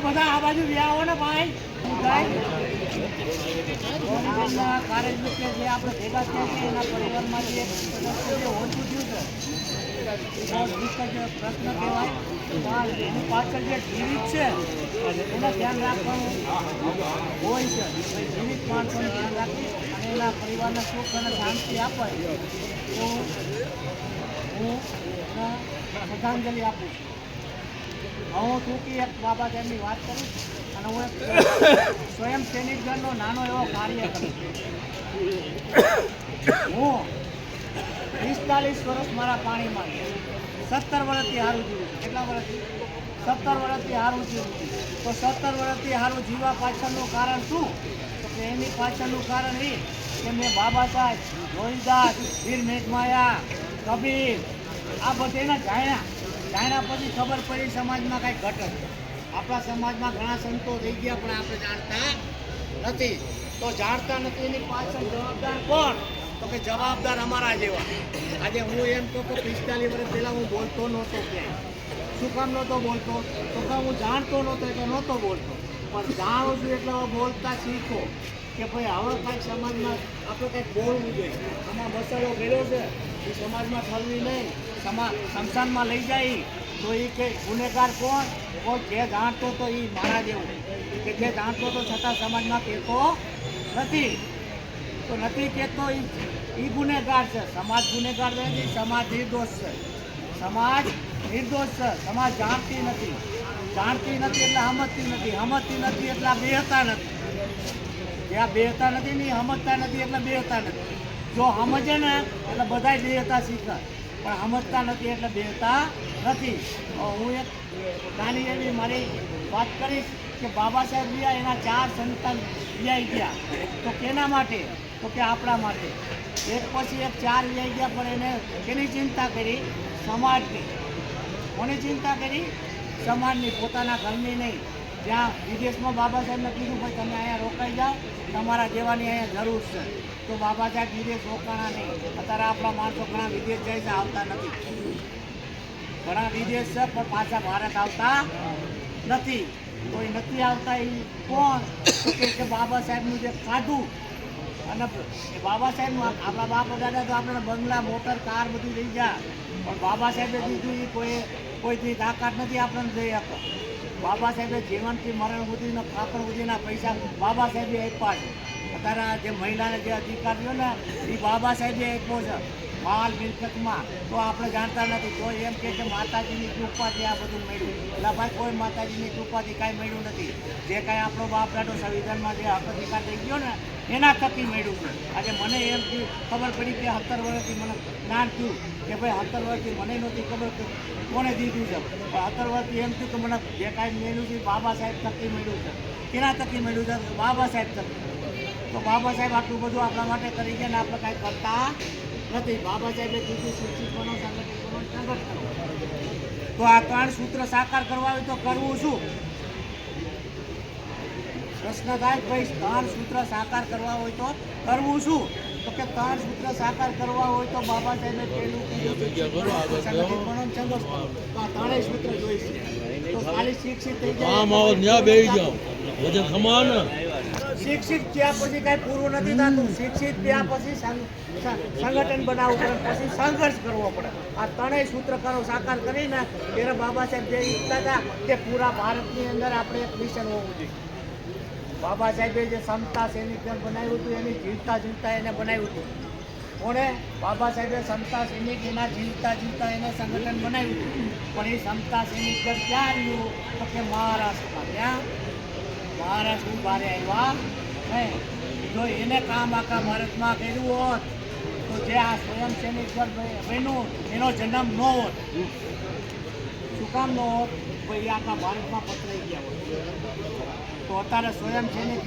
બધા આ બાજુ વ્યા આવો ને ભાઈ કાર્યરૂપે જે આપણે ભેગા થયા છે એના પરિવારમાં જે સદસ્ય જે ઓછું થયું છે પ્રશ્ન કહેવાય એની પાછળ જે જીવિત છે એને ધ્યાન રાખવાનું હોય છે. જીવિત માણસોને ધ્યાન રાખી અને એના પરિવારને સુખ અને શાંતિ આપે તો હું શ્રદ્ધાંજલિ આપું છું. હું ટૂંકી એક બાબા સાહેબની વાત કરીશ અને હું એક સ્વયં સૈનિક દળનો નાનો એવો કાર્ય કરીશ. હું 45 વર્ષ મારા પાણીમાં 17 વર્ષથી હારું જીવું. કેટલા વર્ષથી? 17 વર્ષથી હારું જીવું. તો 17 વર્ષથી હારું જીવવા પાછળનું કારણ શું? તો કે એની પાછળનું કારણ એ કે મેં બાબા સાહેબ, રોહિદાસ, વીર મેઘમાયા, કબીર આ બધાના જાણ્યા પછી ખબર પડી સમાજમાં કાંઈ ઘટે. આપણા સમાજમાં ઘણા સંતો થઈ ગયા પણ આપણે જાણતા નથી. તો જાણતા નથી એની પાછળ જવાબદાર કોણ? તો કે જવાબદાર અમારા જેવા. આજે હું એમ કહું કે 45 વર્ષ પહેલાં હું બોલતો નહોતો ક્યાંય. શું કામ નહોતો બોલતો? તો કે હું જાણતો નહોતો એટલે નહોતો બોલતો. પણ જાણું છું એટલે બોલતા શીખો કે ભાઈ હવે કાંઈક સમાજમાં આપણે કંઈક બોલવું જોઈએ. આમાં મસાલો ભેળો છે એ સમાજમાં ઠલવી નહીં, શમશાનમાં લઈ જાય તો એ કે ગુનેગાર કોણ? કોઈ જે જાણતો તો એ મારા જેવું કે જે જાણતો તો છતાં સમાજમાં કહેતો નથી. તો નથી કહેતો એ ગુનેગાર છે. સમાજ ગુનેગાર નથી, સમાજ નિર્દોષ છે. સમાજ નિર્દોષ છે. સમાજ જાણતી નથી એટલે સમજતી નથી એટલે બેહતા નથી. જ્યાં બેહતા નથી ને સમજતા નથી એટલે બેહતા નથી. જો સમજે ને એટલે બધાય બેહતા શીખે, પણ સમજતા નથી એટલે બેહતા નથી. હું એક નાની એવી મારી વાત કરીશ કે બાબા સાહેબ રહ્યા એના 4 સંતાન વ્યાઈ ગયા. તો કેના માટે? તો કે આપણા માટે. એક પછી એક 4 વ્યાઈ ગયા પણ એને કેની ચિંતા કરી? સમાજની. કોની ચિંતા કરી? સમાજની, પોતાના ઘરની નહીં. જ્યાં વિદેશમાં બાબા સાહેબને કીધું ભાઈ તમે અહીંયા રોકાઈ જાઓ, તમારા જેવાની અહીંયા જરૂર છે. તો બાબા સાહેબ વિદેશ રોકાણા નહીં. અત્યારે આપણા માણસો ઘણા વિદેશ જાય છે, આવતા નથી. ઘણા વિદેશ છે પણ પાછા ભારત આવતા નથી. તો એ નથી આવતા એ કોણ? કે બાબા સાહેબનું જે ખાધું અને બાબા સાહેબનું આપણા બાપ દાદા તો આપણે બંગલા, મોટર, કાર બધું લઈ ગયા. પણ બાબા સાહેબે દીધું એ કોઈથી તાકાત નથી આપણને દઈ આપે. બાબા સાહેબે જીવનથી મરણ સુધીનો કાપડ સુધીના પૈસા બાબા સાહેબે આપ્યા છે. અત્યારે જે મહિલાને જે અધિકારીઓ ને એ બાબા સાહેબે આપ્યો છે માલ મિલકતમાં. તો આપણે જાણતા નથી. તો એમ કે માતાજીની કૃપાથી આ બધું મળ્યું. એટલે ભાઈ કોઈ માતાજીની કૃપાથી કાંઈ મળ્યું નથી. જે કાંઈ આપણો બાપ દાદો સંવિધાનમાં જે હક અધિકાર થઈ ગયો ને એના થકી મળ્યું છે. આજે મને એમ ખબર પડી કે 17 વર્ષથી મને જ્ઞાન થયું કે ભાઈ 17 વર્ષથી મને નહોતી ખબર કે કોને દીધું છે. પણ 17 વર્ષથી એમ થયું કે મને જે કાંઈ મળ્યું છે બાબા સાહેબ થકી મળ્યું છે. કેના થકી મળ્યું છે? બાબા સાહેબ થકી. તો બાબા સાહેબ આટલું બધું આપણા માટે કરી ગયા ને આપણે કાંઈ કરતા નથી. બાબા સાહેબે કીધું શિક્ષિત બનો, સંગઠિત બનો, સંઘર્ષ કરો. તો આ 3 સૂત્ર સાકાર કરવા હોય તો કરવું શું? પ્રશ્ન થાય ભાઈ 3 સૂત્ર સાકાર કરવા હોય તો કરવું શું? તો કે 3 સૂત્ર સાકાર કરવા હોય તો બાબા સાહેબે પહેલું કીધું સંગઠિત બનો, સંઘર્ષ કરો. તો આ 3 સૂત્ર જોઈશે. તો ખાલી શિક્ષિત થઈ જાય શિક્ષિત થયા પછી કાંઈ પૂરું નથી થતું. શિક્ષિત થયા પછી સંગઠન બનાવવું પડે, પછી સંઘર્ષ કરવો પડે. આ 3 સૂત્ર કરો સાકાર કરીને ત્યારે બાબા સાહેબ જે ઈચ્છતા હતા કે પૂરા ભારતની અંદર આપણે એક મિશન હોવું જોઈએ. બાબા સાહેબે જે સમતા સૈનિક દળ બનાવ્યું હતું એની જીવતા એને બનાવ્યું હતું. કોણે? બાબા સાહેબે સમતા સૈનિક એના જીવતા એને સંગઠન બનાવ્યું હતું. પણ એ સમતા સૈનિક દળ ક્યાં આવ્યું? તો કે મહારાષ્ટ્રમાં. ત્યાં મહારાષ્ટ્રની બહાર આવ્યા નહીં. જો એને કામ આખા ભારતમાં કર્યું હોત તો જે આ સ્વયં સૈનિક દળ બન્યું એનો જન્મ ન હોત. શું કામ ન હોત? ભાઈ આખા ભારતમાં પથરાઈ ગયા હોત. તો અત્યારે સ્વયં સૈનિક